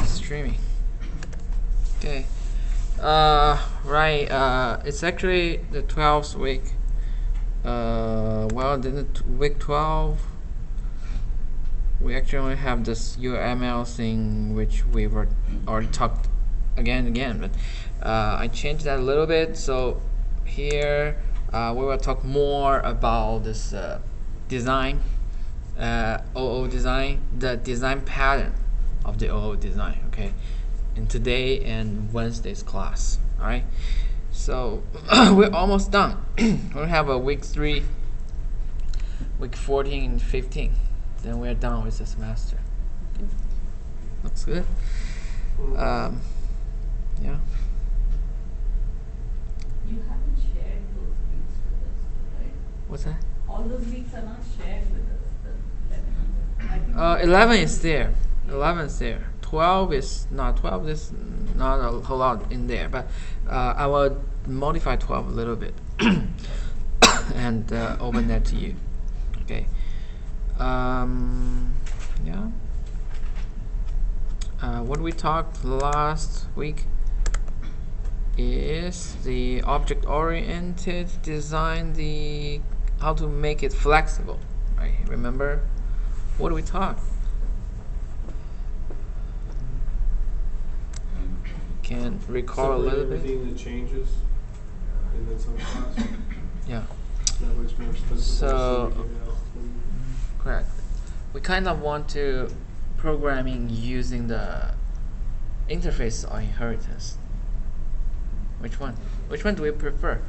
Streaming. Okay. Right. It's actually the 12th week. Well, then week 12, we actually only have this UML thing, which we were already talked again and again, but I changed that a little bit. So here we will talk more about this design, OO design, the design pattern of the OO design. Okay, in today and Wednesday's class. All right. So we're almost done. We'll have a week 3, week 14 and 15. Then we're done with the semester. Okay. Looks good. Yeah. You haven't shared those weeks with us, right? What's that? All those weeks are not shared with us. The 11. 11 is there. 11 is there. 12 is not. 12 is not a whole lot in there, but I will modify 12 a little bit and open that to you. Okay. Yeah. What we talked last week is the object-oriented design, the how to make it flexible. Right? Remember what do we talk? Can recall a little bit. Everything that changes in then some class. Yeah. That looks more expensive. So correct. We kind of want to programming using the interface or inheritance. Which one? Which one do we prefer?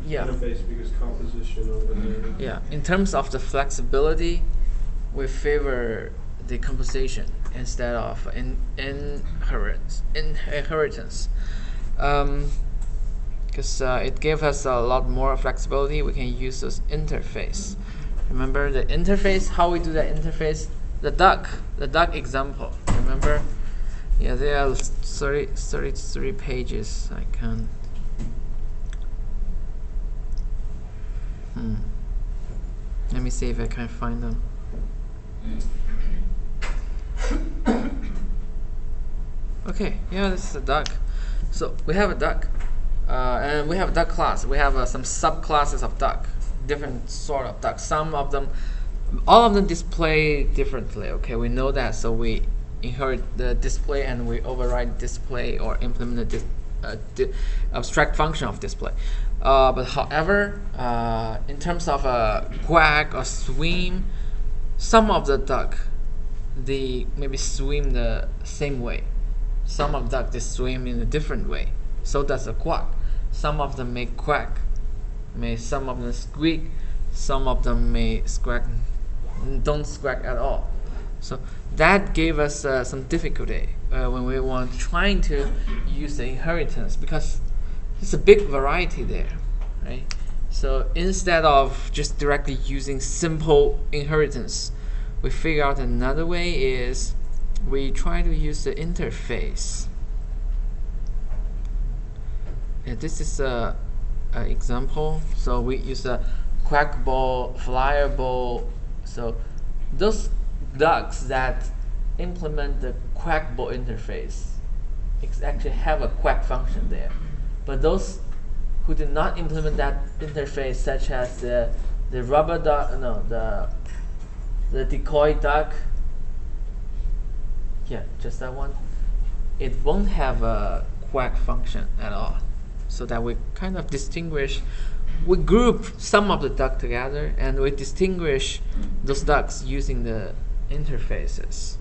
Yeah. Interface because composition over there. Yeah. In terms of the flexibility, we favor the composition instead of inheritance. Because it gives us a lot more flexibility. We can use this interface. Remember the interface? How we do that interface? The duck example. Remember? Yeah, there are 33 pages. I can't. Let me see if I can find them. Okay, yeah, this is a duck. So we have a duck, and we have a duck class. We have some subclasses of duck, different sort of duck. Some of them, all of them display differently. Okay, we know that, so we inherit the display and we override display or implement the abstract function of display. But however, in terms of quack or swim, some of the duck they maybe swim the same way. Some of duck they swim in a different way. So does a quack. Some of them may quack, some of them squeak, some of them may squawk, don't squawk at all. So that gave us some difficulty when we were trying to use the inheritance because there's a big variety there, right? So instead of just directly using simple inheritance, we figure out another way is we try to use the interface. And this is a example. So we use a quack ball, flyer ball. So those ducks that implement the quack ball interface actually have a quack function there. But those who did not implement that interface, such as the rubber duck, the decoy duck, yeah, just that one, it won't have a quack function at all. So that we kind of distinguish, we group some of the duck together and we distinguish those ducks using the interfaces.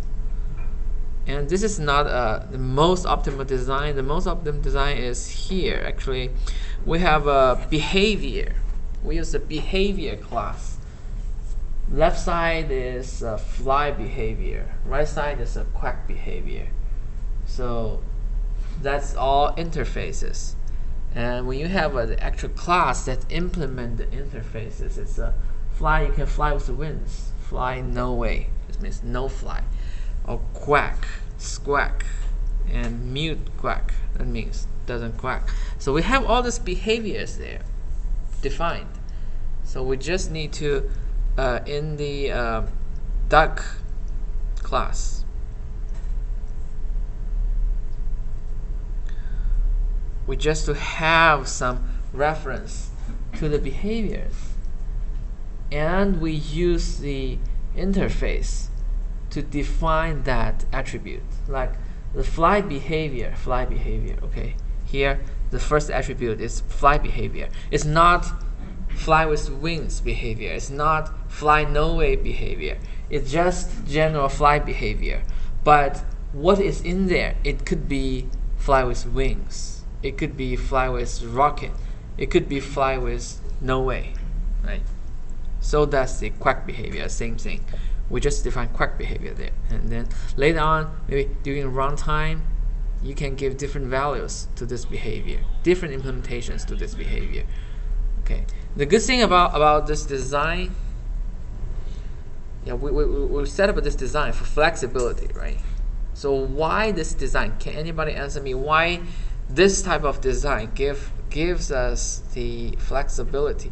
And this is not the most optimal design. The most optimal design is here. Actually, we have a behavior. We use a behavior class. Left side is a fly behavior. Right side is a quack behavior. So that's all interfaces. And when you have an actual class that implement the interfaces, it's a fly. You can fly with the wings. Fly no way. This means no fly. Or quack, squawk, and mute quack. That means doesn't quack. So we have all these behaviors there defined. So we just need to in the duck class, we just to have some reference to the behaviors, and we use the interface to define that attribute, like the fly behavior. Okay, here the first attribute is fly behavior. It's not fly with wings behavior. It's not fly no way behavior. It's just general fly behavior. But what is in there? It could be fly with wings. It could be fly with rocket. It could be fly with no way, right? So that's the quack behavior, same thing. We just define quack behavior there. And then later on, maybe during runtime, you can give different values to this behavior, different implementations to this behavior. Okay. The good thing about this design, we set up this design for flexibility, right? So why this design? Can anybody answer me why this type of design gives us the flexibility?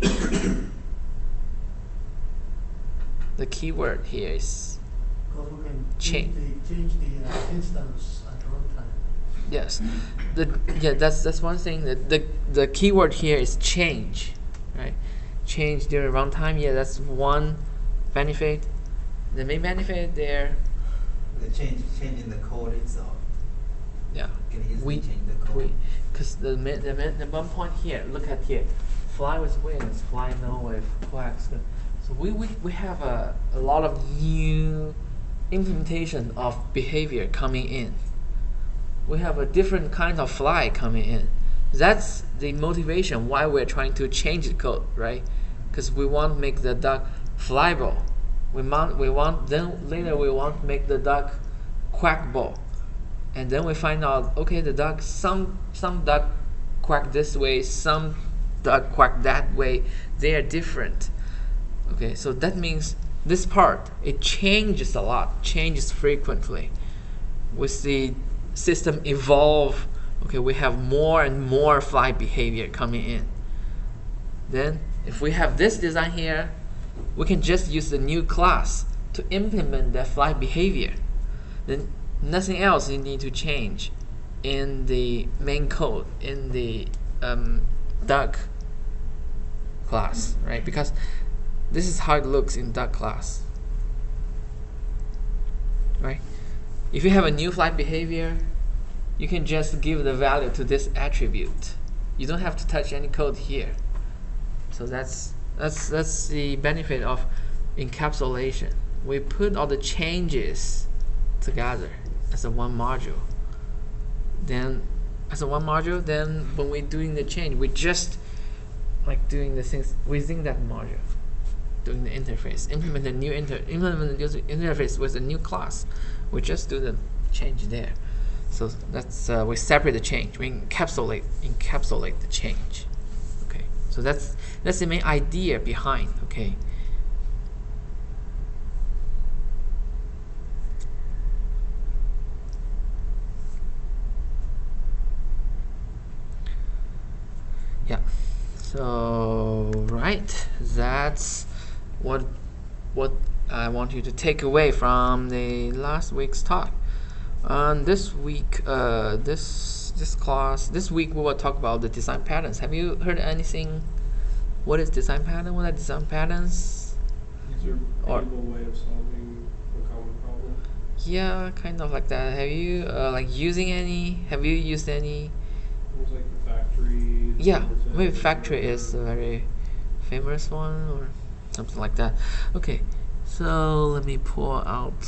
The keyword here is Because we can change. change the instance at runtime. Yes, that's one thing. The keyword here is change, right? Change during runtime. Yeah, that's one benefit. The main benefit there. The changing the code itself. Yeah, You can easily change the code. because the one point here. Look at here, fly with wings, fly no with quacks. So we have a lot of new implementation of behavior coming in. We have a different kind of fly coming in. That's the motivation why we're trying to change the code, right? Because we want to make the duck flyable. Then later we want to make the duck quackable. And then we find out, okay, the duck, some duck quack this way, some duck quack that way. They are different. Okay, so that means this part, it changes a lot, changes frequently. With the system evolve, okay, we have more and more fly behavior coming in. Then if we have this design here, we can just use the new class to implement that fly behavior. Then nothing else you need to change in the main code, in the duck class, right? Because this is how it looks in duck class, right? If you have a new fly behavior, you can just give the value to this attribute. You don't have to touch any code here. So that's the benefit of encapsulation. We put all the changes together as a one module. Then when we're doing the change, we just like doing the things within that module, doing the interface, implement the user interface with a new class. We just do the change there. So that's we separate the change. We encapsulate the change. Okay. So that's the main idea behind. Okay. Yeah. So right, that's what I want you to take away from the last week's talk. This week, this class, this week we will talk about the design patterns. Have you heard anything? What is design pattern? What are design patterns? Is there a Or- repeatable way of solving a common problem? Yeah, kind of like that. Have you like using any? Have you used any? Things like the factory. the Yeah, Silverton, maybe factory or- is a very famous one or something like that. Okay, so let me pull out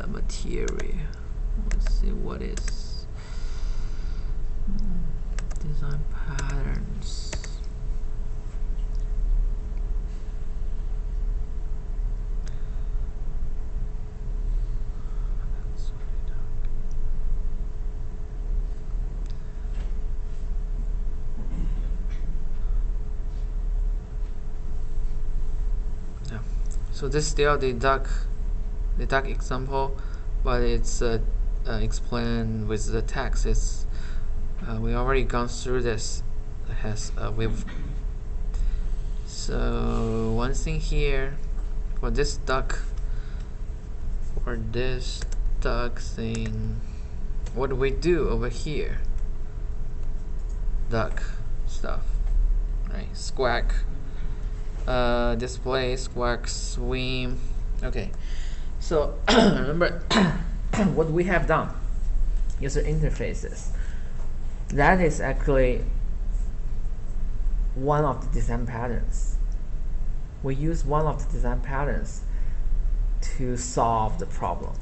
material. Let's see what is design patterns. Yeah. So this is still the duck example, but it's explained with the text. It's we already gone through this. It has so one thing here for this duck thing, what do we do over here? duck stuff, right? Squawk, display, squawk, swim. Okay, so remember what we have done. User interfaces. That is actually one of the design patterns. We use one of the design patterns to solve the problem,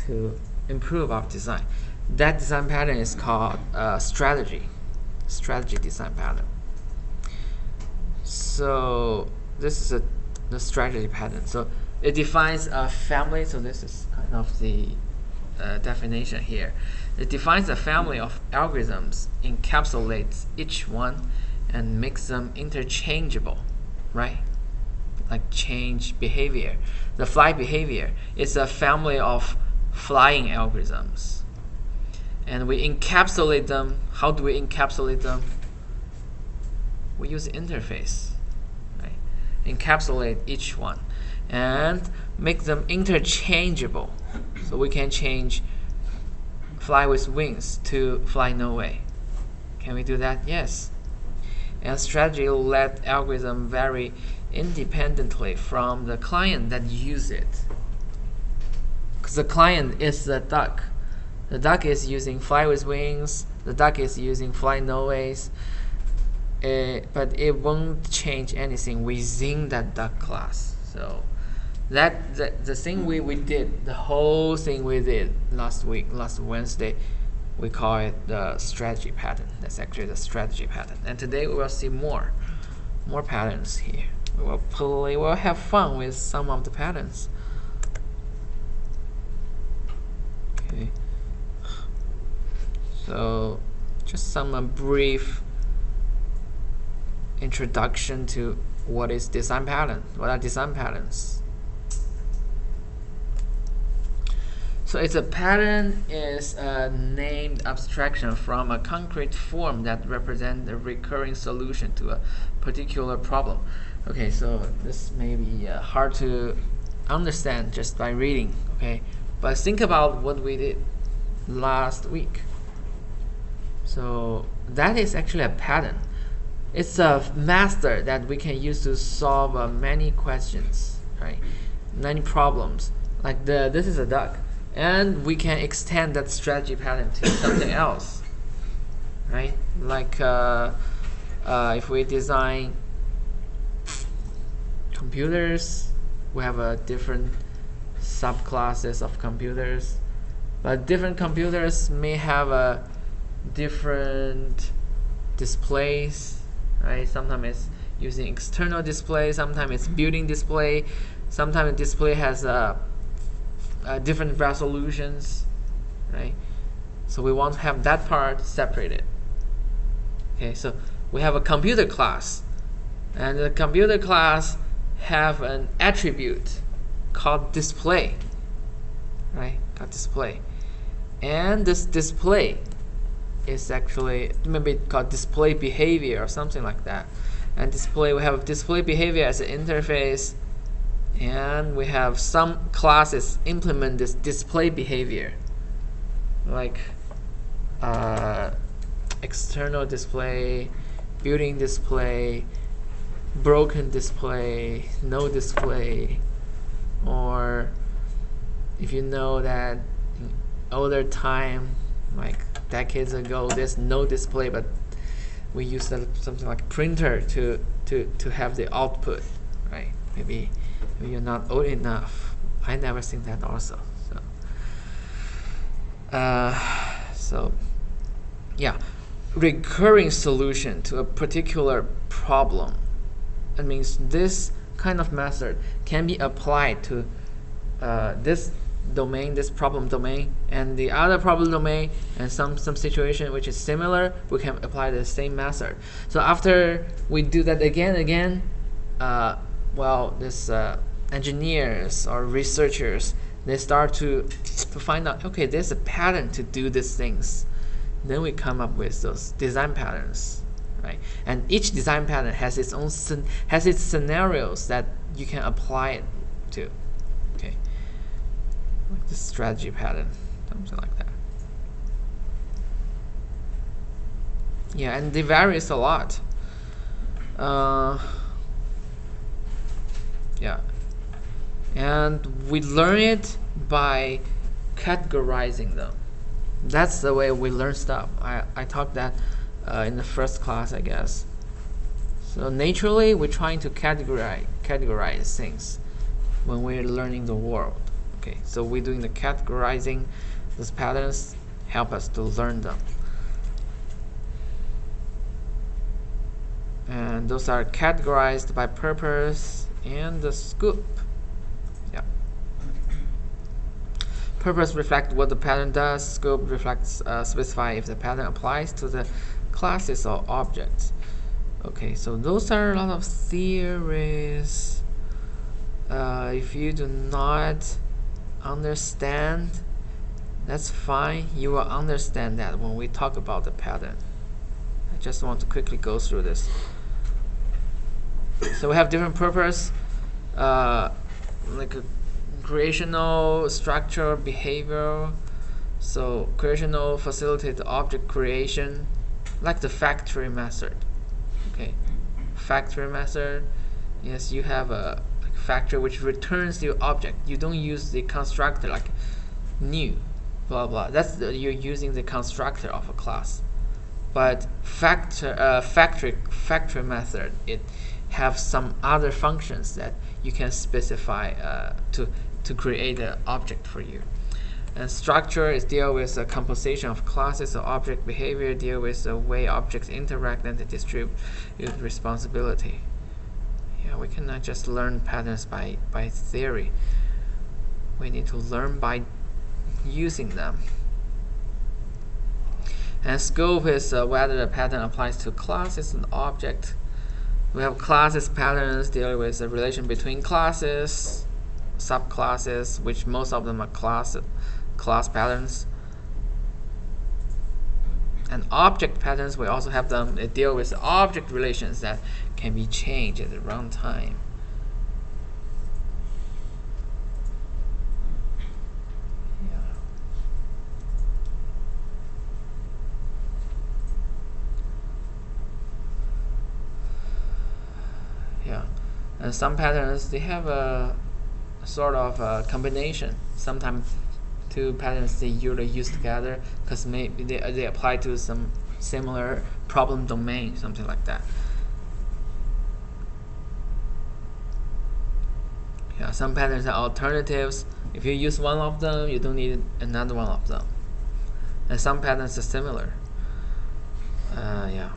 to improve our design. That design pattern is called strategy design pattern. So this is the strategy pattern. So it defines a family. So this is kind of the definition here. It defines a family of algorithms, encapsulates each one, and makes them interchangeable, right? Like change behavior. The fly behavior is a family of flying algorithms. And we encapsulate them. How do we encapsulate them? We use interface, right? Encapsulate each one and make them interchangeable. So we can change fly with wings to fly no way. Can we do that? Yes. And strategy will let algorithm vary independently from the client that use it. Because the client is the duck. The duck is using fly with wings. The duck is using fly no ways. But it won't change anything within that duck class. So the thing we did, the whole thing we did last Wednesday, we call it the strategy pattern. That's actually the strategy pattern. And today we will see more patterns here. We will have fun with some of the patterns. Okay. So just some brief introduction to what is design pattern. What are design patterns? So it's a pattern is a named abstraction from a concrete form that represents a recurring solution to a particular problem. Okay, so this may be hard to understand just by reading. Okay, but think about what we did last week. So that is actually a pattern. It's a master that we can use to solve many questions, right? Many problems. Like this is a duck. And we can extend that strategy pattern to something else, right? Like if we design computers, we have different subclasses of computers, but different computers may have different displays, right? Sometimes it's using external display, sometimes it's built-in display, sometimes the display has different resolutions, right? So we want to have that part separated. Okay, so we have a computer class, and the computer class have an attribute called display, right? Called display, and this display is actually maybe called display behavior or something like that. And display, we have display behavior as an interface. And we have some classes implement this display behavior, like external display, built-in display, broken display, no display, or if you know that in older time, like decades ago, there's no display, but we use something like printer to have the output, right? Maybe you're not old enough. I never seen that also. So yeah, recurring solution to a particular problem. That means this kind of method can be applied to this domain, this problem domain, and the other problem domain, and some situation which is similar, we can apply the same method. So after we do that again, well, this engineers or researchers, they start to find out, okay, there's a pattern to do these things. Then we come up with those design patterns, right? And each design pattern has its own scenarios that you can apply it to. Okay, like this strategy pattern, something like that. Yeah, and they varies a lot. Yeah, and we learn it by categorizing them. That's the way we learn stuff. I talked that in the first class, I guess. So naturally, we're trying to categorize things when we're learning the world. Okay, so we're doing the categorizing. Those patterns help us to learn them. And those are categorized by purpose and the scope. Yeah. Purpose reflects what the pattern does. Scope reflects specify if the pattern applies to the classes or objects. Okay, so those are a lot of theories. If you do not understand, that's fine. You will understand that when we talk about the pattern. I just want to quickly go through this. So we have different purpose, like a creational, structure, behavioral. So creational facilitate object creation, like the factory method. Okay, factory method. Yes, you have a factory which returns the object. You don't use the constructor like new, blah blah. That's you're using the constructor of a class. But factory method, it have some other functions that you can specify to create an object for you. And structure is deal with the composition of classes or object. Behavior deal with the way objects interact and distribute responsibility. Yeah, we cannot just learn patterns by theory. We need to learn by using them. And scope is whether the pattern applies to classes and object. We have classes patterns dealing with the relation between classes, subclasses, which most of them are class patterns. And object patterns, we also have them. They deal with object relations that can be changed at the runtime. Yeah, and some patterns they have a sort of a combination. Sometimes two patterns they usually use together because maybe they apply to some similar problem domain, something like that. Yeah, some patterns are alternatives. If you use one of them, you don't need another one of them. And some patterns are similar. Yeah.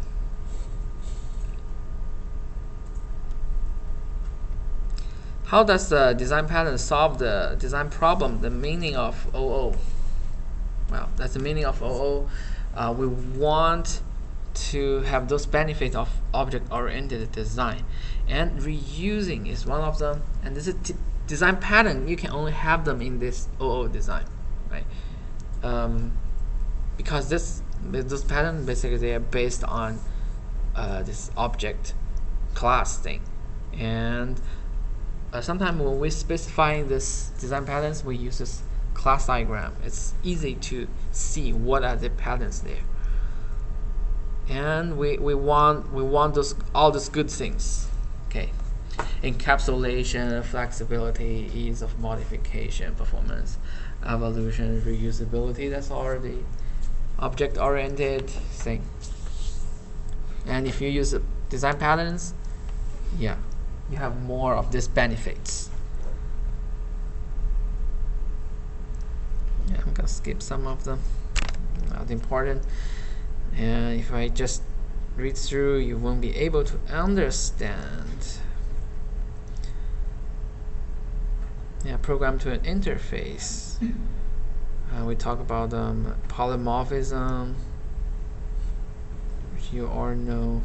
How does the design pattern solve the design problem? The meaning of OO. Well, that's the meaning of OO. We want to have those benefits of object-oriented design, and reusing is one of them. And this is design pattern. You can only have them in this OO design, right? Because this pattern basically they are based on this object class thing, and sometimes when we specify this design patterns, we use this class diagram. It's easy to see what are the patterns there, and we want all those good things. Okay, encapsulation, flexibility, ease of modification, performance, evolution, reusability. That's all the object-oriented thing. And if you use design patterns, yeah, you have more of these benefits. Yeah, I'm gonna skip some of them, not important. And if I just read through, you won't be able to understand. Yeah, program to an interface. We talk about polymorphism, which you all know.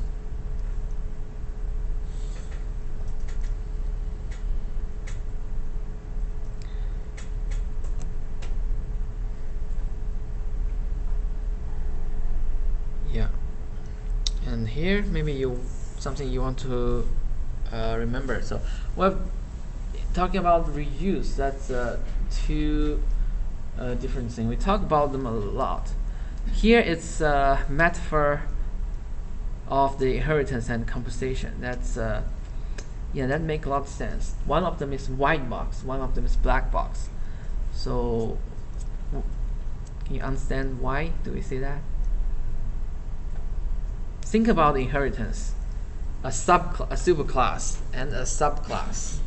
Yeah, and here maybe something you want to remember. So we're talking about reuse. That's two different things. We talk about them a lot. Here it's a metaphor of the inheritance and compensation. That's yeah, that makes a lot of sense. One of them is white box, one of them is black box. So can you understand why do we say that? Think about inheritance, a superclass and a subclass.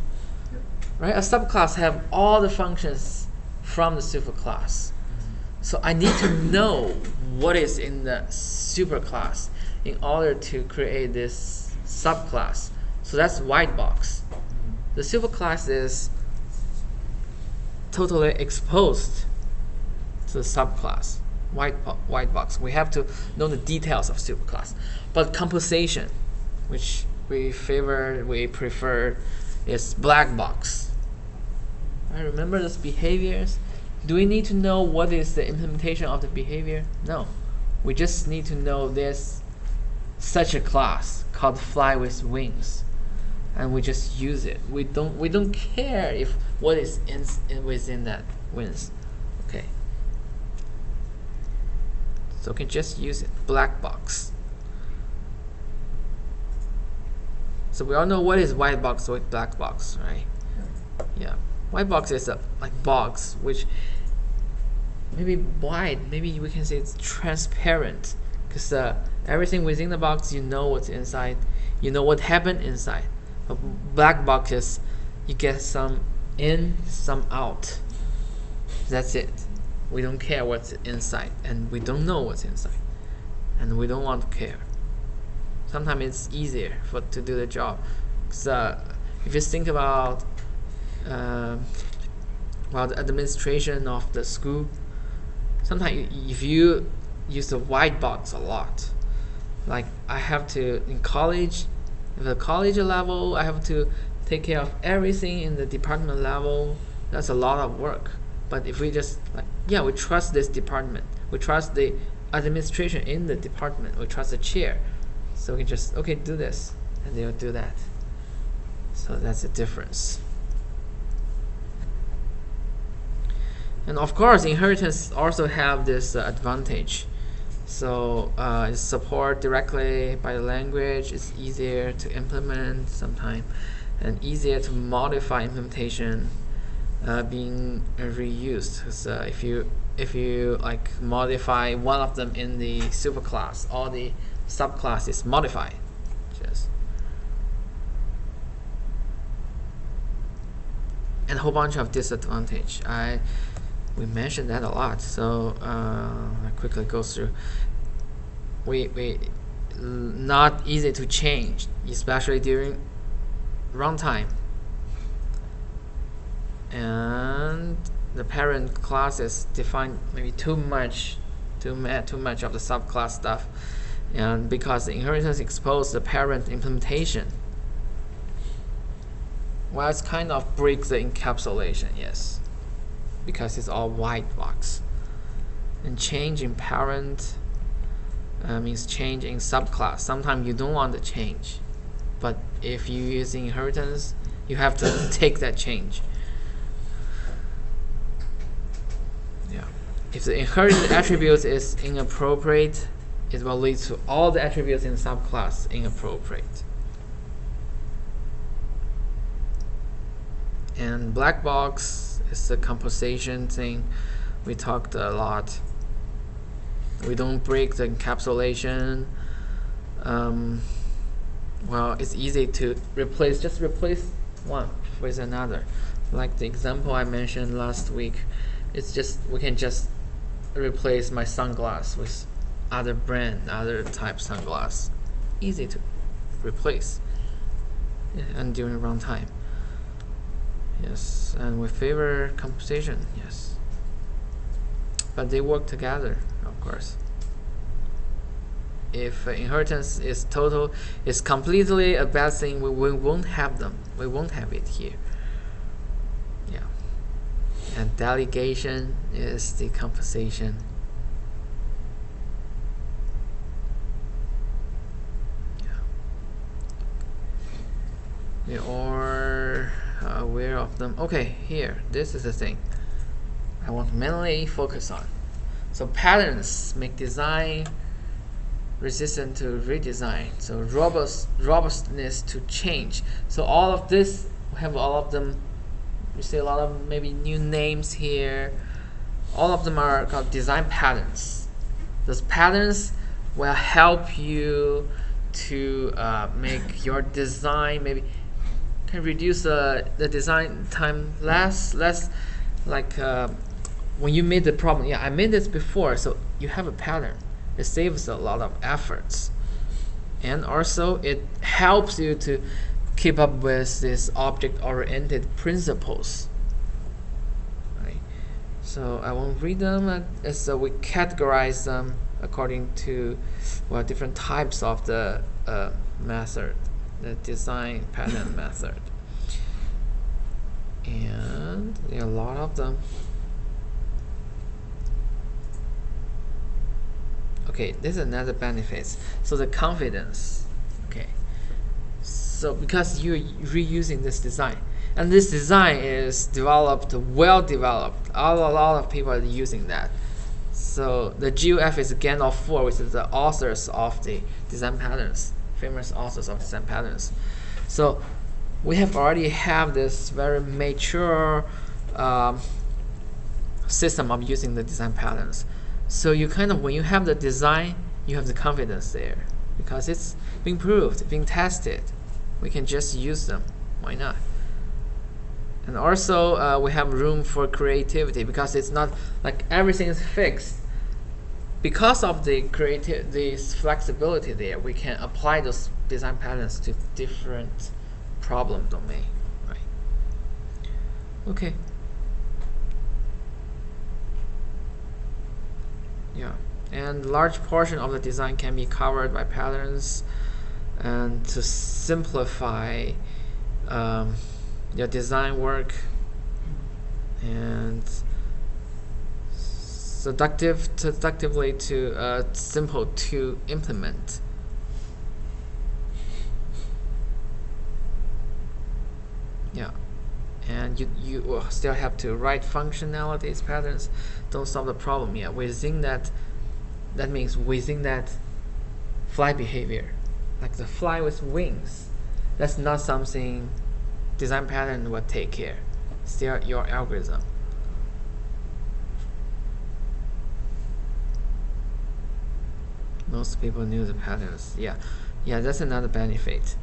Right? A subclass have all the functions from the superclass. So I need to know what is in the superclass in order to create this subclass. So that's white box. The superclass is totally exposed to the subclass, white box. We have to know the details of superclass. But composition, which we prefer, is black box. I remember those behaviors. Do we need to know what is the implementation of the behavior? No. We just need to know there's such a class called fly with wings, and we just use it. We don't care if what is within that wings. Okay. So we can just use it. Black box. So we all know what is white box with black box, right? Yeah. White box is a like box, which maybe white, maybe we can say it's transparent, because everything within the box, you know what's inside, you know what happened inside. But black box is you get some in, some out. That's it. We don't care what's inside, and we don't know what's inside, and we don't want to care. Sometimes it's easier to do the job. So if you think about the administration of the school, sometimes if you use the white box a lot, like I have to in college, at the college level, I have to take care of everything in the department level. That's a lot of work. But if we just we trust this department, we trust the administration in the department, we trust the chair, so we can just do this, and they'll do that. So that's the difference. And of course, inheritance also have this advantage. So it's support directly by the language. It's easier to implement sometimes, and easier to modify implementation, being reused. Because if you like modify one of them in the superclass, all the subclass is modified. And a whole bunch of disadvantage. We mentioned that a lot, so I quickly go through. We not easy to change, especially during runtime. And the parent classes define maybe too much of the subclass stuff, and because the inheritance exposed the parent implementation. Well, it's kind of breaks the encapsulation, yes, because it's all white box. And change in parent means change in subclass. Sometimes you don't want to change, but if you use inheritance, you have to take that change. Yeah. If the inherited attribute is inappropriate, it will lead to all the attributes in the subclass inappropriate. And black box is the composition thing. We talked a lot. We don't break the encapsulation. Well, it's easy to replace. Just replace one with another. Like the example I mentioned last week, it's just we can just replace my sunglass with other brand, other type sunglass. Easy to replace. And during runtime. Yes, and we favor composition, yes. But they work together, of course. If inheritance is completely a bad thing, we won't have them. We won't have it here. Yeah. And delegation is the compensation. Yeah. Or aware of them. Okay, here, this is the thing I want to mainly focus on. So patterns make design resistant to redesign, so robustness to change. So all of this, we have all of them. You see a lot of maybe new names here. All of them are called design patterns. Those patterns will help you to make your design, maybe can reduce the design time less like when you made the problem. Yeah, I made this before, so you have a pattern. It saves a lot of efforts, and also it helps you to keep up with this object-oriented principles. Right. So I won't read them. So we categorize them according to different types of the method, the design pattern method, and there are a lot of them. Okay, this is another benefit. So the confidence. Okay. So because you're reusing this design, and this design is well developed, a lot of people are using that. So the GUF is Gandalf 4, which is the authors of the design patterns, famous authors of design patterns. So we have already have this very mature system of using the design patterns. So you when you have the design, you have the confidence there because it's being proved, being tested. We can just use them. Why not? And also we have room for creativity because it's not like everything is fixed. Because of the this flexibility there, we can apply those design patterns to different problem domain. Right? Okay. Yeah, and large portion of the design can be covered by patterns, and to simplify your design work and seductively to simple to implement. Yeah, and you will still have to write functionalities, patterns. Don't solve the problem yet. Within that means within that fly behavior, like the fly with wings, that's not something design pattern will take care. Still your algorithm. Most people knew the patterns. Yeah, that's another benefit.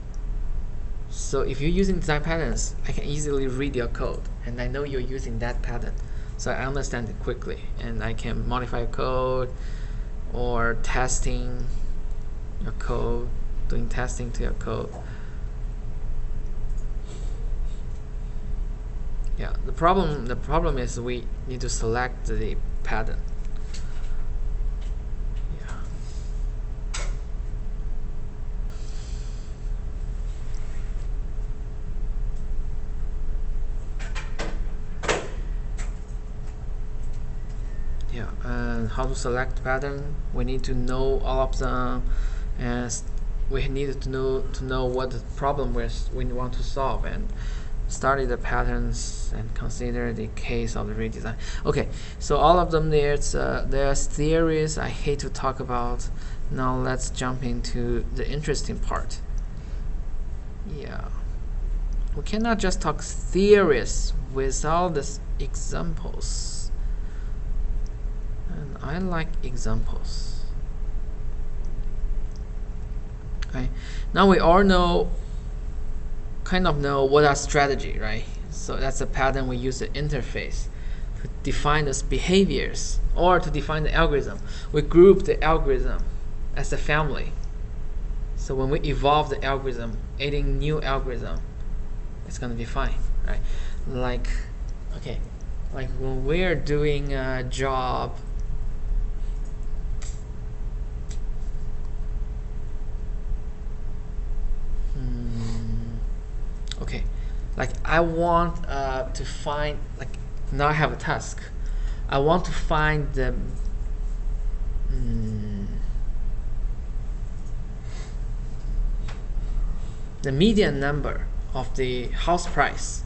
So if you're using design patterns, I can easily read your code, and I know you're using that pattern, so I understand it quickly, and I can modify your code or testing your code, doing testing to your code. Yeah, the problem is we need to select the pattern. And how to select pattern, we need to know all of them, and we need to know what the problem we want to solve, and study the patterns and consider the case of the redesign. Okay, so all of them there's theories I hate to talk about. Now let's jump into the interesting part. Yeah, we cannot just talk theories without the examples. And I like examples. Okay, now we all kind of know what our strategy, right? So that's a pattern we use the interface to define those behaviors or to define the algorithm. We group the algorithm as a family. So when we evolve the algorithm, adding new algorithm, it's gonna be fine, right? Like when we're doing a job. Okay, like I want to find, like now I have a task. I want to find the median number of the house price.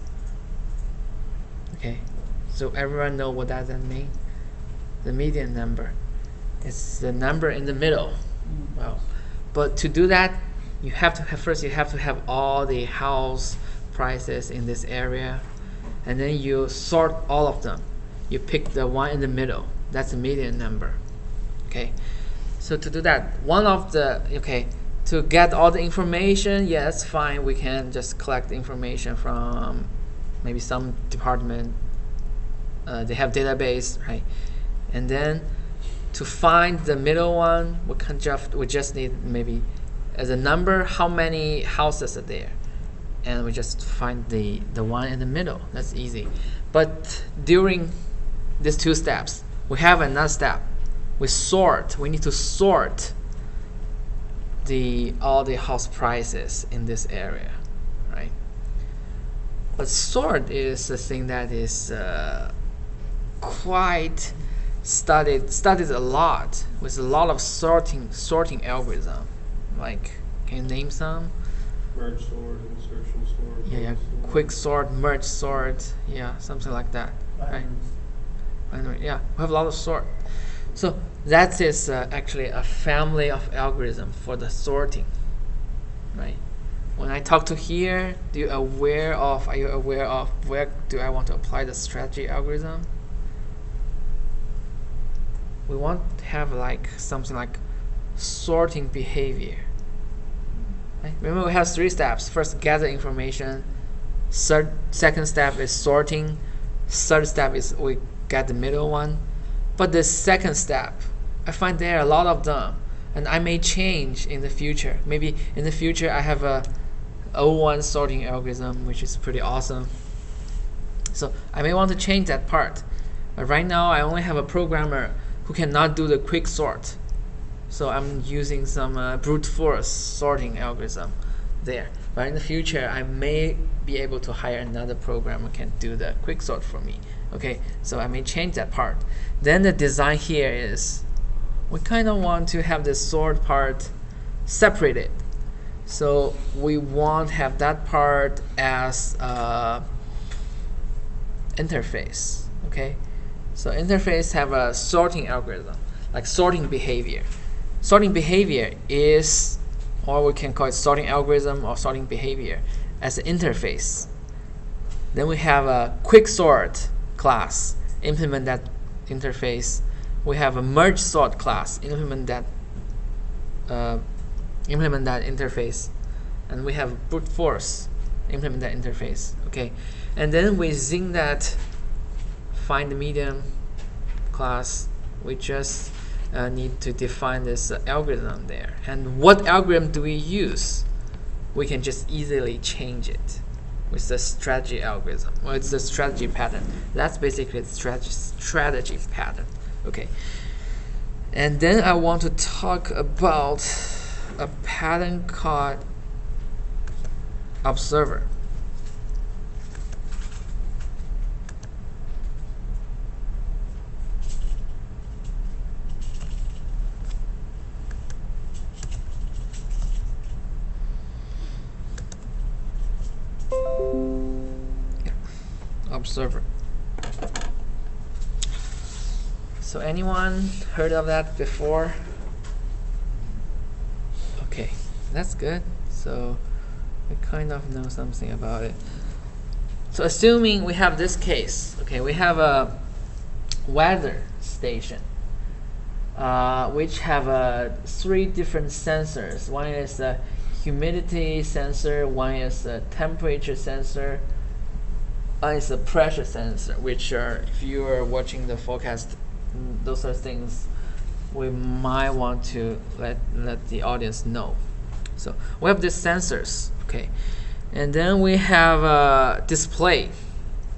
Okay, so everyone know what does that mean? The median number. It's the number in the middle Well, but to do that, you have to have first. You have to have all the house prices in this area, and then you sort all of them. You pick the one in the middle. That's the median number. Okay. So to do that, to get all the information, yeah, that's fine. We can just collect the information from maybe some department. They have database, right? And then to find the middle one, we just need maybe as a number how many houses are there, and we just find the one in the middle. That's easy. But during these two steps, we have another step. We need to sort all the house prices in this area, right? But sort is a thing that is quite studied a lot, with a lot of sorting algorithm. Like, can you name some? Merge sort, insertion sort. Yeah, bulk sort. quick sort, merge sort, yeah, something like that, right? Binary, yeah, we have a lot of sort. So that is actually a family of algorithm for the sorting, right? When I talk to here, are you aware of where do I want to apply the strategy algorithm? We want to have like something like sorting behavior. Right? Remember, we have 3 steps. First, gather information. Second step is sorting. Third step is we get the middle one. But the second step, I find there are a lot of them, and I may change in the future. Maybe in the future I have a O1 sorting algorithm, which is pretty awesome. So I may want to change that part. But right now I only have a programmer who cannot do the quick sort. So I'm using some brute force sorting algorithm there. But in the future, I may be able to hire another programmer who can do the quick sort for me. Okay, so I may change that part. Then the design here is, we kind of want to have the sort part separated. So we want to have that part as interface. Okay, so interface have a sorting algorithm, like sorting behavior. Sorting behavior is, or we can call it sorting algorithm or sorting behavior as an interface. Then we have a quick sort class, implement that interface. We have a merge sort class, implement that interface. And we have brute force, implement that interface. Okay, and then within that find the median class, we just need to define this algorithm there. And what algorithm do we use? We can just easily change it with the strategy algorithm. Well, it's the strategy pattern. That's basically the strategy pattern. Okay. And then I want to talk about a pattern called observer. Observer. So anyone heard of that before? Okay, that's good. So we kind of know something about it. So assuming we have this case, okay, we have a weather station which have 3 different sensors. One is a humidity sensor, one is a temperature sensor, one is a pressure sensor, which are, if you are watching the forecast, those are things we might want to let the audience know. So we have these sensors, okay, and then we have a display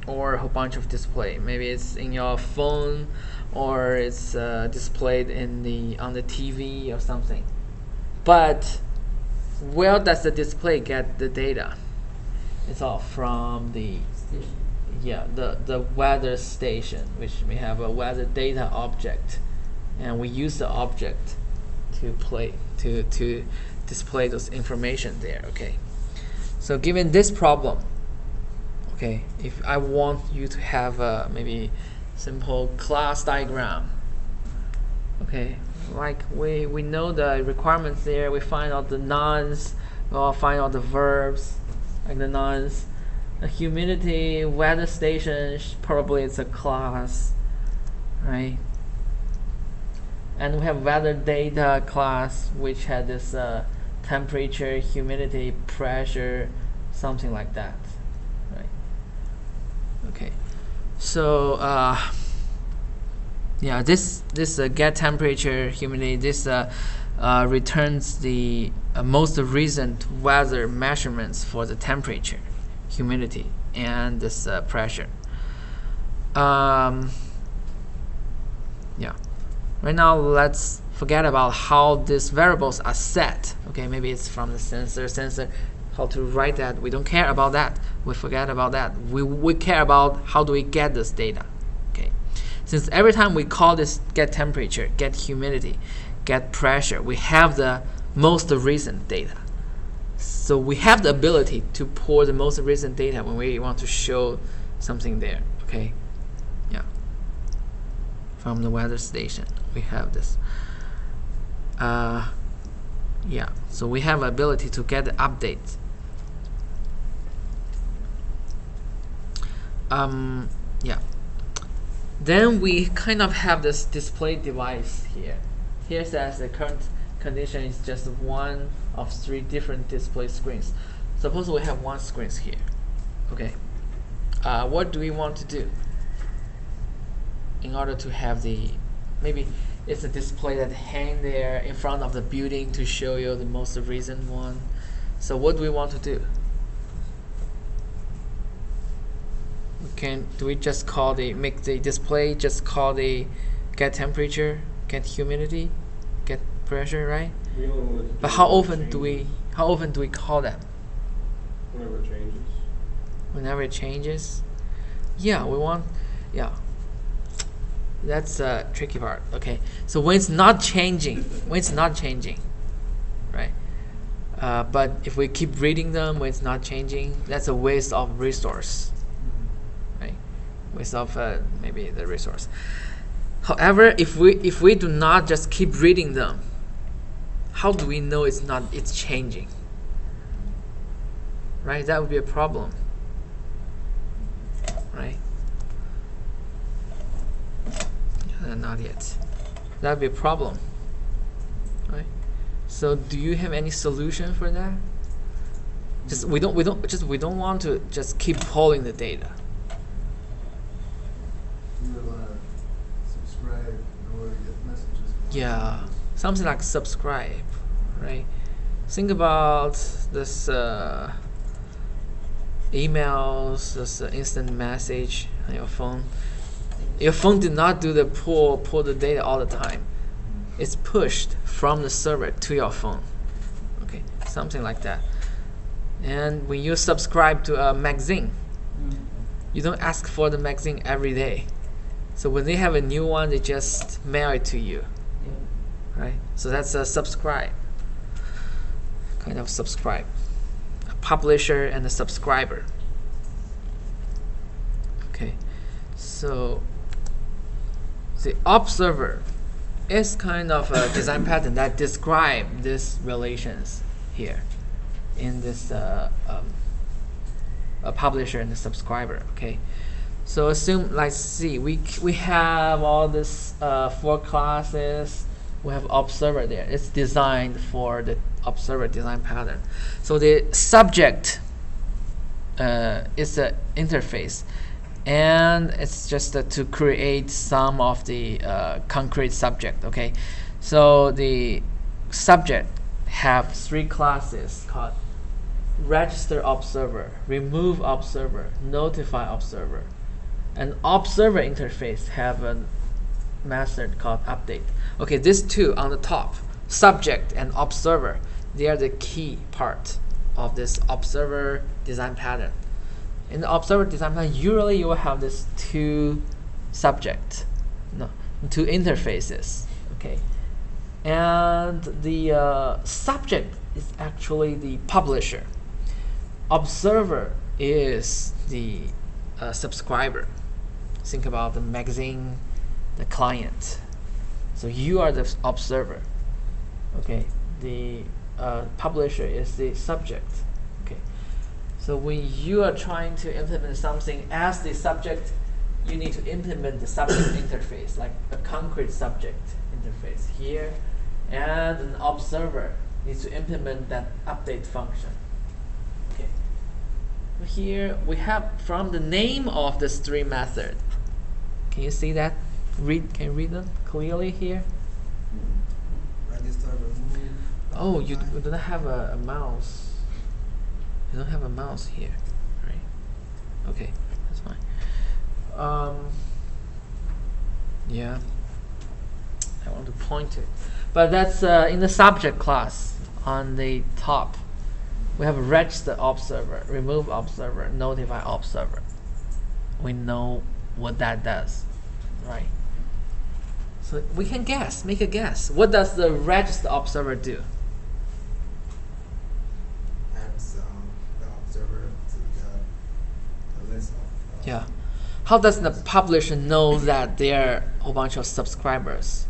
or a whole bunch of display. Maybe it's in your phone, or it's displayed on the TV or something. But where does the display get the data? It's all from the weather station, which we have a weather data object, and we use the object to display those information there. Okay, so given this problem, okay, if I want you to have a maybe simple class diagram Okay, like we know the requirements there. We find out the nouns, we'll find out the verbs, like the nouns. The humidity, weather station, probably it's a class, right? And we have weather data class, which had this temperature, humidity, pressure, something like that, right? Okay, so yeah, this get temperature, humidity. This returns the most recent weather measurements for the temperature, humidity, and this pressure. Yeah. Right now, let's forget about how these variables are set. Okay, maybe it's from the sensor, how to write that. We don't care about that. We forget about that. We care about how do we get this data. Okay, since every time we call this get temperature, get humidity, get pressure, we have the most recent data. So we have the ability to pull the most recent data when we want to show something there. Okay, yeah. From the weather station, we have this. Yeah, so we have ability to get the updates. Yeah. Then we kind of have this display device here. Here says the current condition is just one of 3 different display screens. Suppose we have one screen here. Okay. What do we want to do? In order to have the, maybe it's a display that hang there in front of the building to show you the most recent one. So what do we want to do? Do we just call make the display just call the get temperature, get humidity, get pressure, right? We only want it to But do how when it often do we call them? Whenever it changes. Whenever it changes? Yeah, we want, yeah. That's a tricky part. Okay, so when it's not changing, right? But if we keep reading them when it's not changing, that's a waste of resource, right? Waste of maybe the resource. However, if we do not just keep reading them, how do we know it's changing? Right? That would be a problem, right? Not yet. That would be a problem, right? So, do you have any solution for that? We don't want to just keep pulling the data. You would want to subscribe in order to get messages. Yeah, something like subscribe, right? Think about this emails, this instant message on your phone. Your phone did not do the pull the data all the time. It's pushed from the server to your phone. Okay, something like that. And when you subscribe to a magazine, you don't ask for the magazine every day. So when they have a new one, they just mail it to you, right? So that's a subscribe, kind of subscribe. A publisher and a subscriber. Okay, so the observer is kind of a design pattern that describe these relations here in this a publisher and the subscriber. Okay, so assume, let's see, we have all this 4 classes. We have observer there. It's designed for the observer design pattern. So the subject is an interface, and it's just to create some of the concrete subject. Okay, so the subject have 3 classes called register observer, remove observer, notify observer. And observer interface have a method called update. Okay, these 2 on the top, subject and observer, they are the key part of this observer design pattern. In the observer design pattern, usually you will have this 2 subject, 2 interfaces. Okay, and the subject is actually the publisher. Observer is the subscriber. Think about the magazine, the client. So you are the observer. Okay, the publisher is the subject. Okay, so when you are trying to implement something as the subject, you need to implement the subject interface, like a concrete subject interface here, and an observer needs to implement that update function. Okay. Here we have from the name of the stream method. Can you see that? Can you read them clearly here? Register, remove. Oh, you modify. don't have a mouse. You don't have a mouse here, right? Okay, that's fine. Yeah, I want to point to it, but that's in the subject class on the top. We have register observer, remove observer, notify observer. We know what that does, right? So we can guess, make a guess. What does the register observer do? Adds the observer to the list of. Yeah. How does the publisher know that there are a whole bunch of subscribers?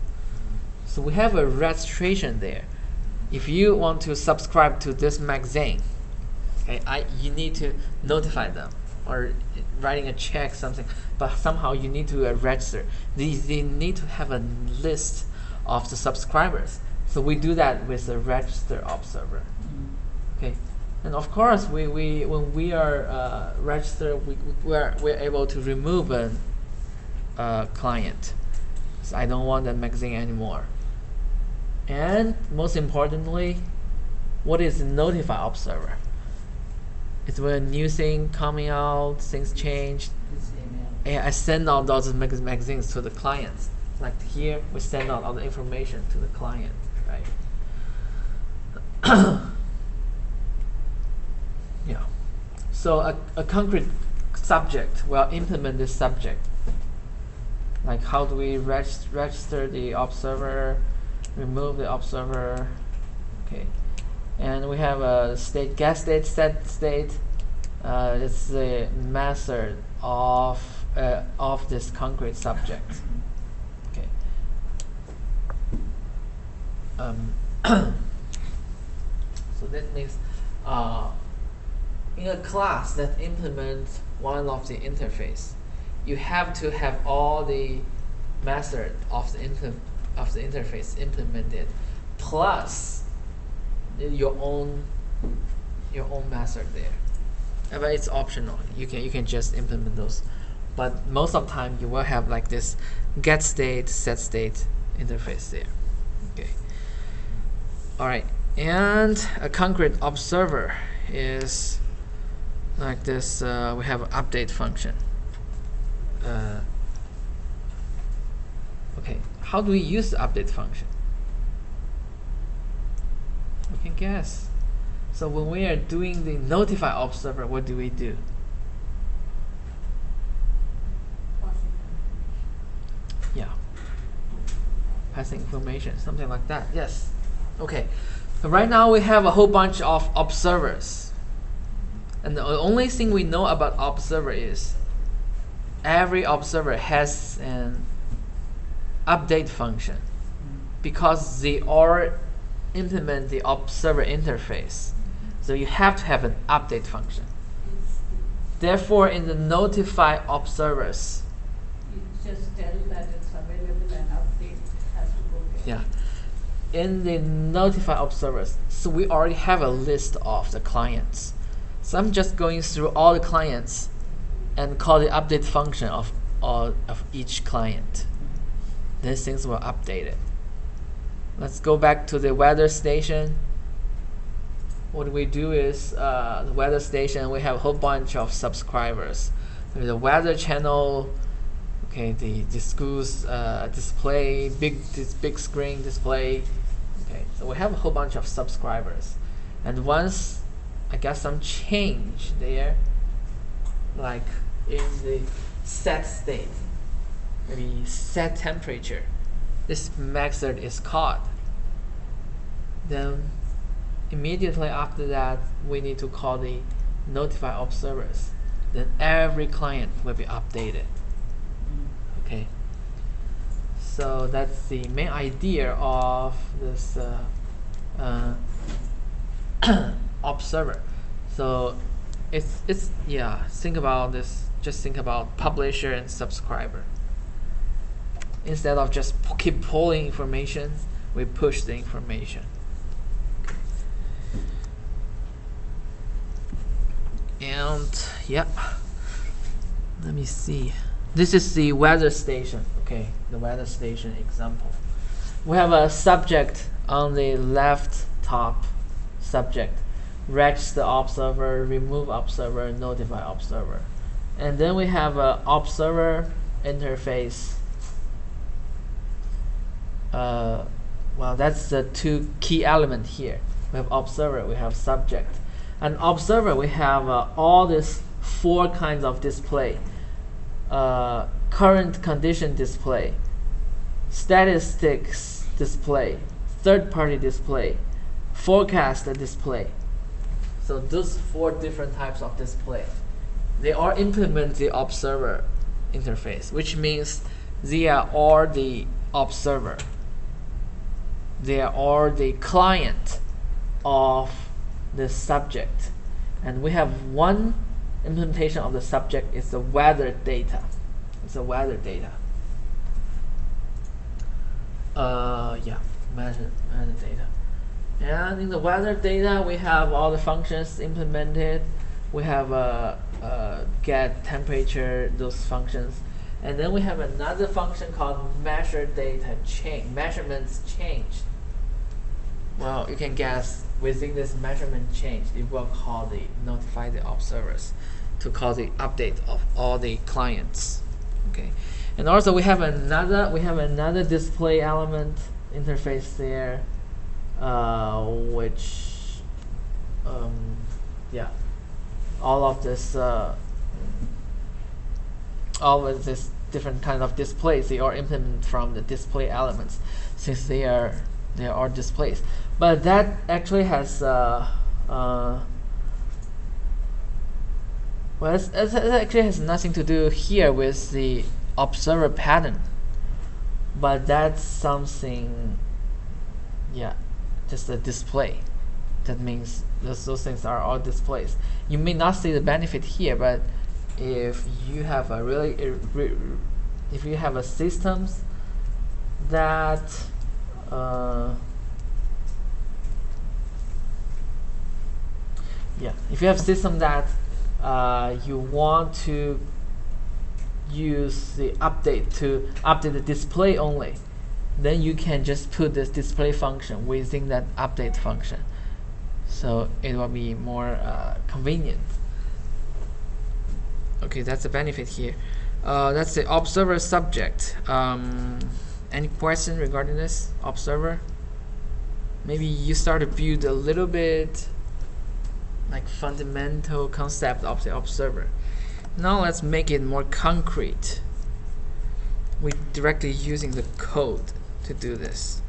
So we have a registration there. If you want to subscribe to this magazine, okay, you need to notify them or writing a check, something. But somehow you need to register. They need to have a list of the subscribers. So we do that with the register observer. Okay. And of course, when we are registered, we're able to remove a client. So I don't want that magazine anymore. And most importantly, what is the notify observer? It's when a new thing coming out, things change. And I send out those magazines to the clients. Like here, we send out all the information to the client, right? Yeah. So a concrete subject will implement this subject. Like how do we register the observer, remove the observer, okay. And we have a state, get state, set state. It's the method of this concrete subject. Okay. So that means in a class that implements one of the interface, you have to have all the method of the interface implemented, plus your own method there. But it's optional. You can just implement those. But most of the time you will have like this get state, set state interface there. Okay. All right. And a concrete observer is like this. We have an update function. Okay, how do we use the update function? We can guess. So when we are doing the notify observer, what do we do? Yeah, passing information, something like that. Yes. Okay. So right now we have a whole bunch of observers, and the only thing we know about observer is every observer has an update function because they all implement the observer interface. So you have to have an update function. Therefore, in the notify observers, You just tell that it's available and update has to go there. yeah, in the notify observers, so we already have a list of the clients. So I'm just going through all the clients and call the update function of each client. These things will update it. Let's go back to the weather station. What we do is the weather station, we have a whole bunch of subscribers. There's a weather channel, okay, the school's display, this big screen display. Okay, so we have a whole bunch of subscribers. And once I got some change there, like in the set state, maybe set temperature, this method is called. Then immediately after that, we need to call the notify observers. Then every client will be updated. Okay. So that's the main idea of this observer. So it's yeah. Think about this. Just think about publisher and subscriber. Instead of just keep pulling information, we push the information. And yeah, let me see. This is the weather station. Okay, the weather station example. We have a subject on the left top. Subject, register observer, remove observer, notify observer, and then we have a observer interface. Well, that's the two key element here. We have observer, we have subject. And observer, we have all these 4 kinds of display. Current condition display, statistics display, third-party display, forecast display. So those 4 different types of display, they all implement the observer interface, which means they are all the observer. They are all the client of the subject. And we have one implementation of the subject is the weather data. It's the weather data. Yeah, weather data. And in the weather data, we have all the functions implemented. We have get temperature, those functions. And then we have another function called measure data change, measurements changed. Well, you can guess within this measurement change, it will call the notify the observers to call the update of all the clients. Okay, and also we have another display element interface there, which yeah, all of this different kind of displays, they are implemented from the display elements, since they are all displays. But that actually has well, it actually has nothing to do here with the observer pattern, but that's something, yeah, just a display. That means those things are all displays. You may not see the benefit here, but if you have a if you have a systems that yeah, if you have a system that you want to use the update to update the display only, then you can just put this display function within that update function. So it will be more convenient. Okay, that's the benefit here. That's the observer subject. Any question regarding this observer? Maybe you start to build a little bit like fundamental concept of the observer. Now let's make it more concrete. We're directly using the code to do this.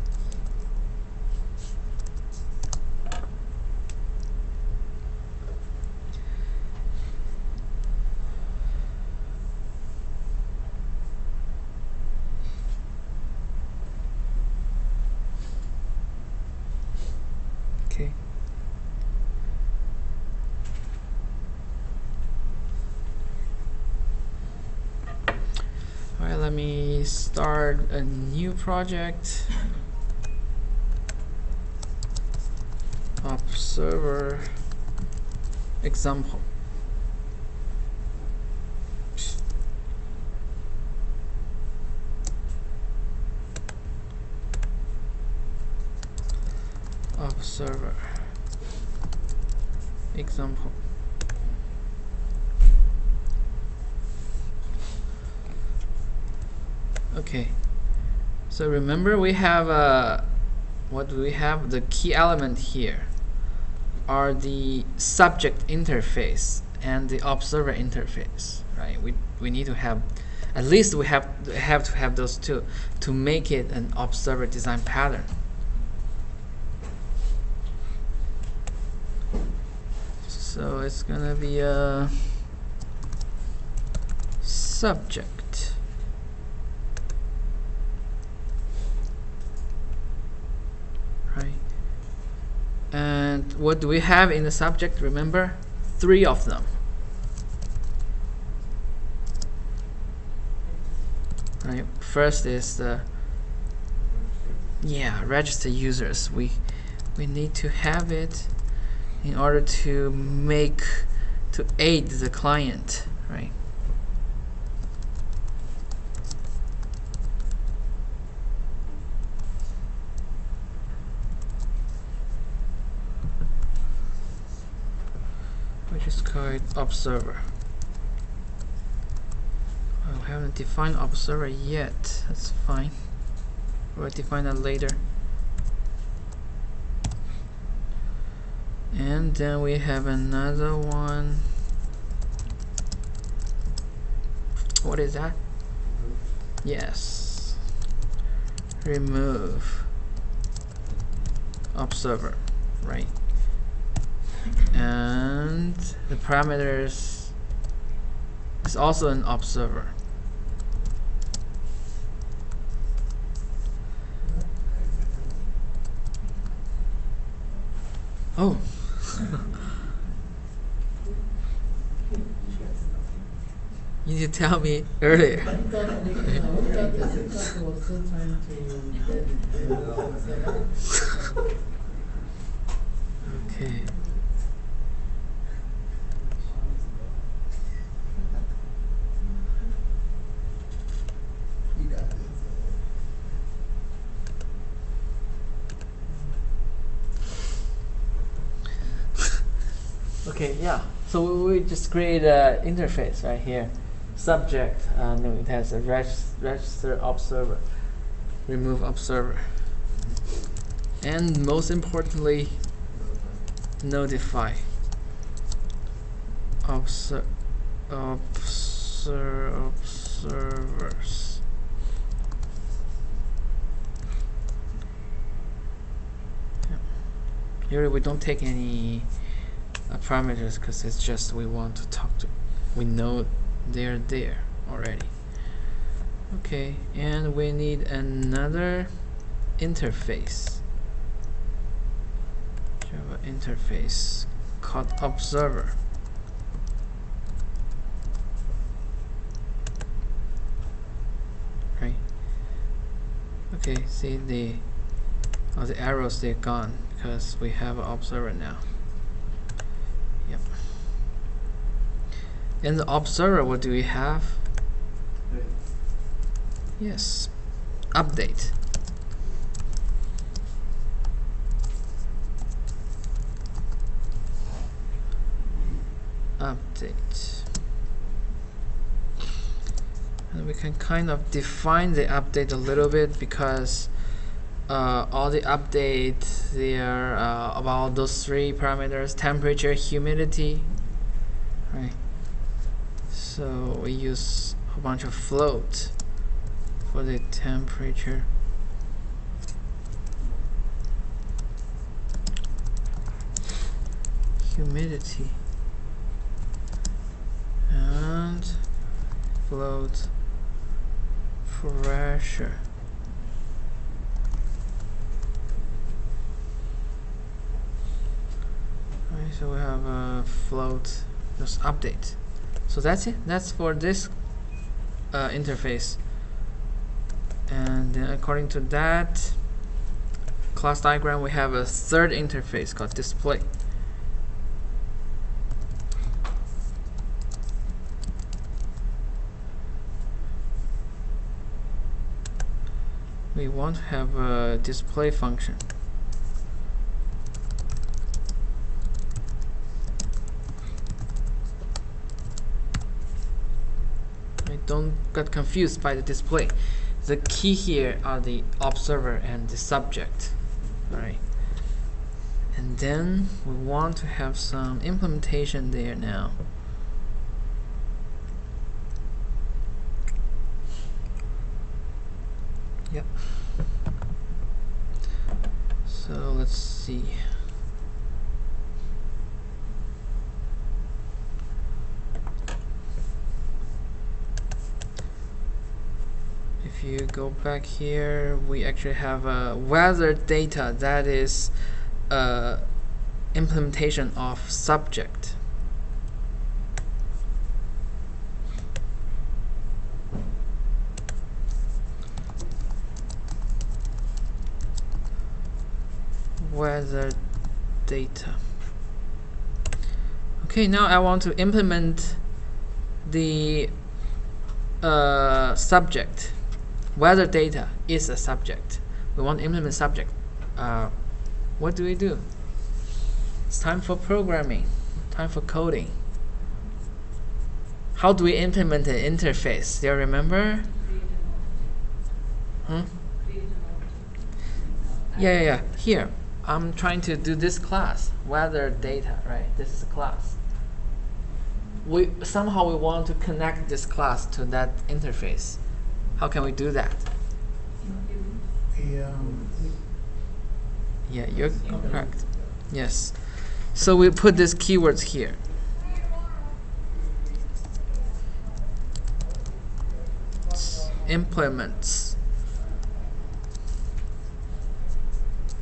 Okay. All right, let me start a new project. Observer example. Observer example. Okay, so remember we have what do we have? The key element here are the subject interface and the observer interface, right? We need to have, at least we have to have those two to make it an observer design pattern. So it's gonna be a subject what do we have in the subject? Remember, 3 of them. Right. First is the register users. We need to have it in order to aid the client, right? We just call it observer. We haven't defined observer yet. That's fine. We'll define that later. And then we have another one. What is that? Yes. Remove observer, right? And the parameters is also an observer. Oh. You need to tell me earlier. I thought I was still trying to get it set up. Okay. You got this. Okay, yeah. So we just create an interface right here. Subject, and it has a register observer. Remove observer. And most importantly, notify observers. Here we don't take any parameters because it's just we want to talk to. We know they're there already. Okay, and we need another interface. Java interface called observer. Right. Okay, see all the arrows, they're gone because we have an observer now. Yep. In the observer, what do we have? Yes, update. Update. And we can kind of define the update a little bit because all the updates, they are about those 3 parameters: temperature, humidity, right? So we use a bunch of float for the temperature. Humidity. And float pressure. Right, so we have a float, just update. So that's it. That's for this interface. And then according to that class diagram, we have a third interface called display. We want to have a display function. Don't get confused by the display. The key here are the observer and the subject. Alright. And then we want to have some implementation there now. Yep. So let's see. If you go back here, we actually have weather data that is implementation of subject. Weather data. Okay, now I want to implement the subject. Weather data is a subject. We want to implement subject. What do we do? It's time for programming, time for coding. How do we implement an interface? Do you remember? Create an Hmm? object. Create an object. Yeah. Here, I'm trying to do this class, weather data, right? This is a class. We somehow we want to connect this class to that interface. How can we do that? Yeah, you're correct. Yes. So we put these keywords here. Implements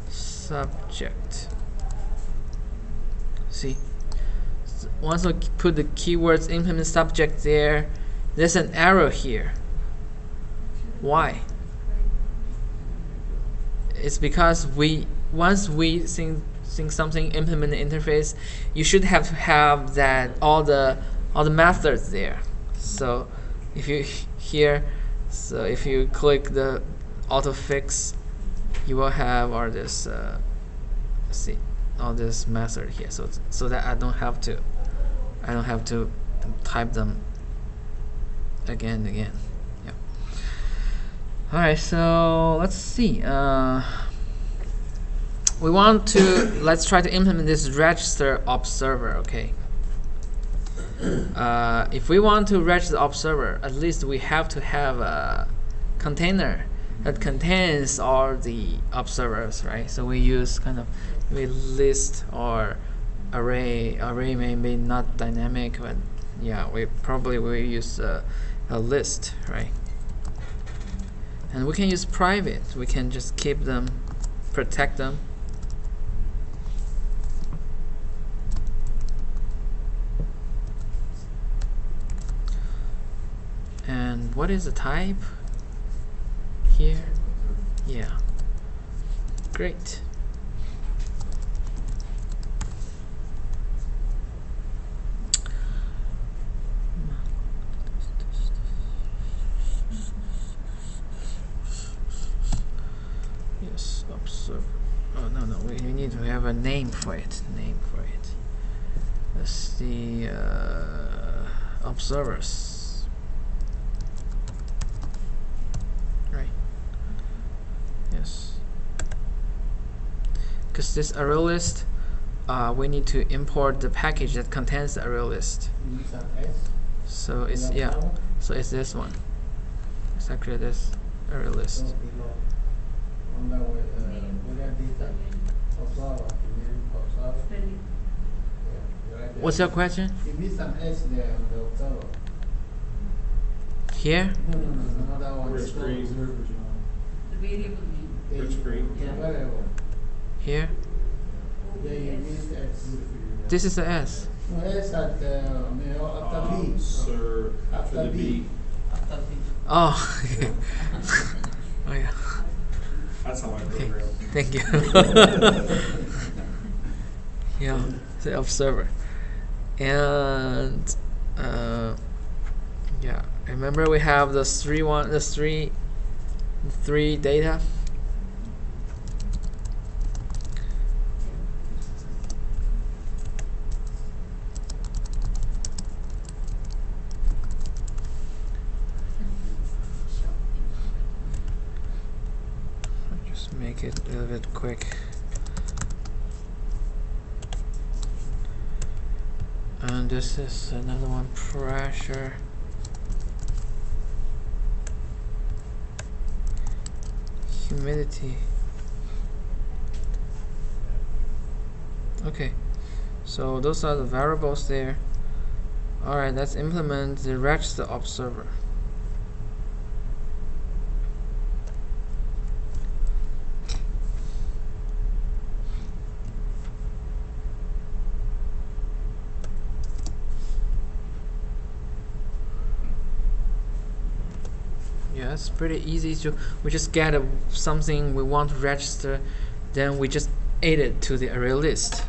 subject. See, once we put the keywords implement subject there, there's an arrow here. Why? It's because once we think something implement the interface, you should have to have that all the methods there. So if you so if you click the auto fix, you will have all this see all this method here. So that I don't have to type them again and again. Yeah. All right. So let's see. We want to let's try to implement this register observer. Okay. If we want to register the observer, at least we have to have a container that contains all the observers, right? So we use kind of list or array. Array may be not dynamic, but yeah, we probably will use a list, right? And we can use private. We can just keep them, protect them. And what is the type here? Yeah, great. Yes, observer. Oh no, we need to have a name for it. Let's see, observers. Right. Yes. Because this array list, we need to import the package that contains the array list. You use an S. So it's Yeah. So it's this one. It's actually this array list. So below. On the way, weather data. Observer. Observer. Spelling. Yeah, right there. What's your question? You miss an S there on the observer. Here? No, another one. Which screen? The variable name. Which screen? Yeah, whatever. Here? Yeah, you miss S. This is the S. No, S at after B. Sir, After after the B. B. After B. Oh. Oh yeah. That's how I Okay. program. Thank you. Yeah, the observer. And yeah, remember we have the three data. Just make it a little bit quick. And this is another one, pressure. Humidity. Okay, so those are the variables there. Alright, let's implement the register observer. that's pretty easy to. We just get something we want to register, then we just add it to the array list,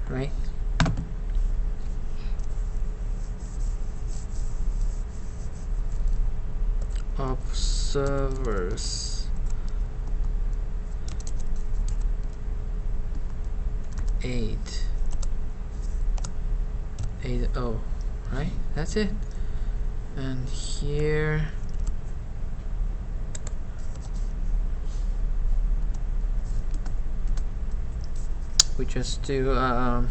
right? Observers 880, right? That's it. And here we just do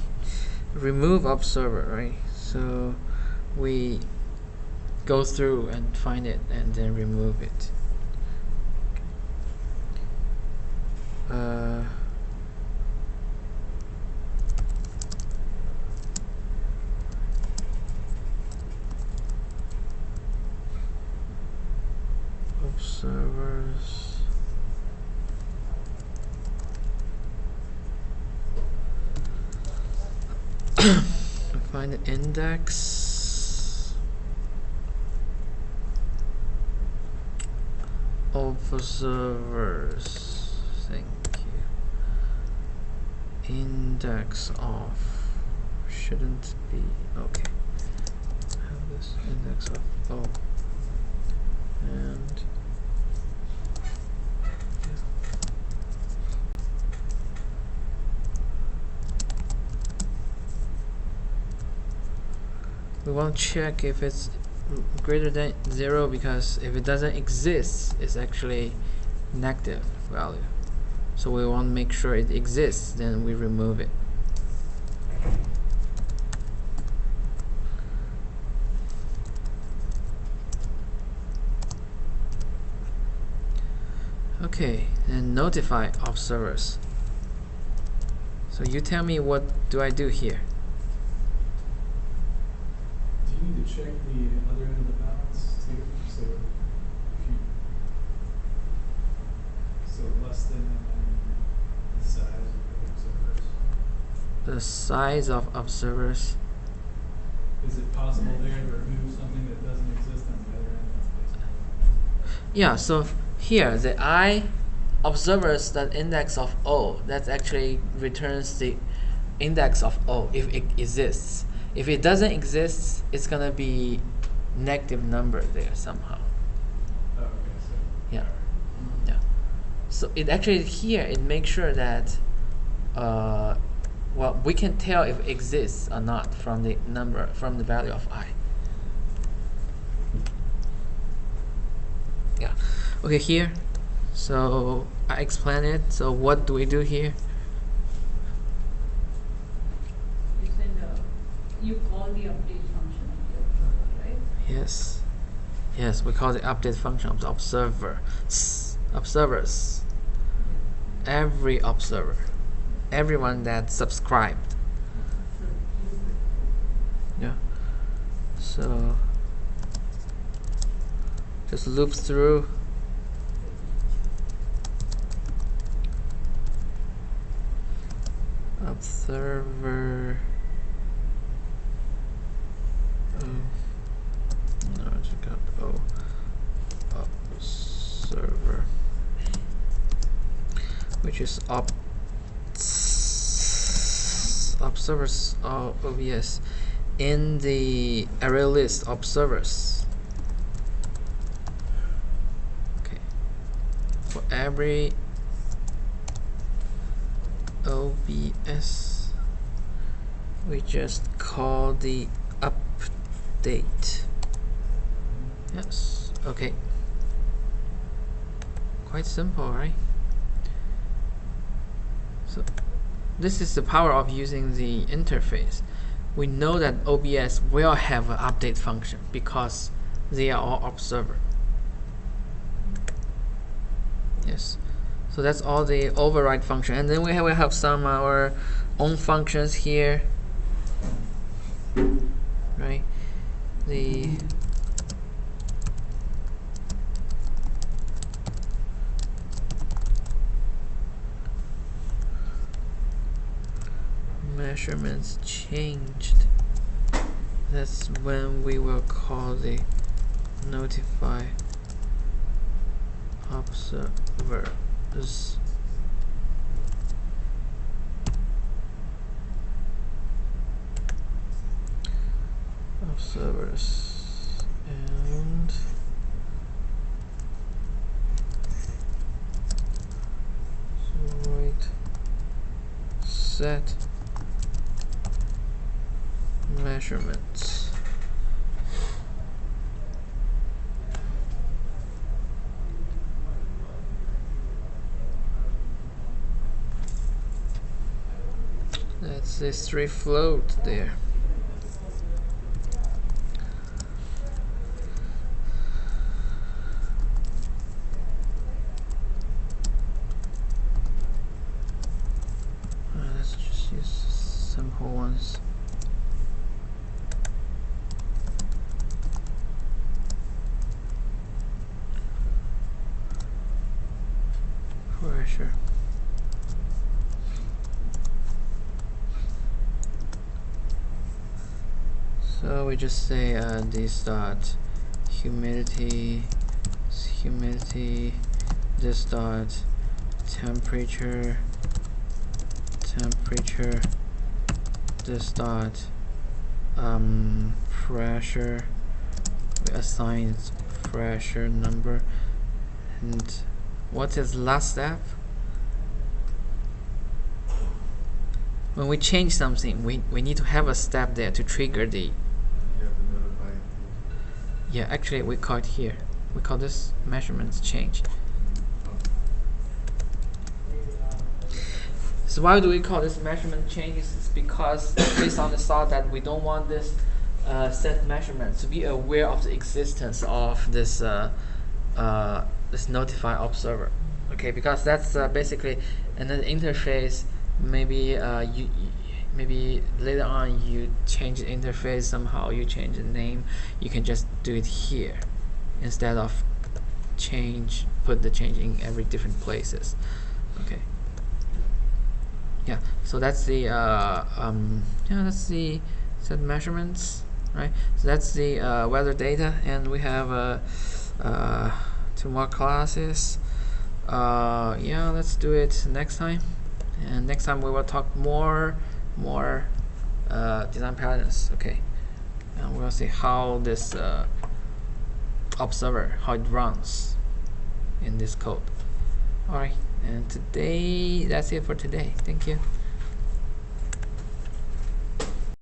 remove observer, right? So we go through and find it and then remove it. Observers. Find the index. Observers. Thank you. Index of shouldn't be okay. Have this index of O. And we want to check if it's greater than 0, because if it doesn't exist, it's actually negative value. So we want to make sure it exists, then we remove it. Okay, and notify observers. So you tell me, what do I do here? Do you need to check the other end of the balance too? So if you less than the size of the observers. The size of observers. Is it possible there to remove something that doesn't exist on the other end? Yeah, so here the I observers that index of O, that actually returns the index of O if it exists. If it doesn't exist, it's gonna be negative number there somehow. Oh, okay, so. Yeah. Yeah. So it actually here it makes sure that well, we can tell if it exists or not from the number, from the value of I. Yeah. Okay, here. So I explain it. So what do we do here? You send you call the update function of the observer, right? Yes. Yes, we call the update function of the observer. Observers. Every observer. Everyone that subscribed. Yeah. So just loop through. Observer. No, I just got observer, which is observers OBS in the array list observers. Okay, for every OBS we just call the update. Yes, okay. Quite simple, right? So this is the power of using the interface. We know that OBS will have an update function because they are all observer. Yes. So that's all the override function, and then we have some our own functions here, right? The measurements changed. That's when we will call the notify observers. And void set measurements. That's the string float there. Let's just use simple ones. Pressure. So we just say this dot humidity, this dot temperature, this dot pressure. We assign its pressure number. And what is last step? When we change something, we need to have a step there to trigger the. You have to notify. Yeah, actually we call it here. We call this measurements change. So why do we call this measurement changes? It's because based on the thought that we don't want this set measurement to be aware of the existence of this this notify observer. Okay, because that's basically another interface. Maybe maybe later on you change the interface somehow. You change the name. You can just do it here instead of put the change in every different places. Okay. Yeah. So that's the that's the set measurements, right? So that's the weather data, and we have 2 more classes. Yeah, let's do it next time. And next time we will talk more design patterns. Okay, and we'll see how this observer, how it runs in this code. All right, and today that's it for today. Thank you.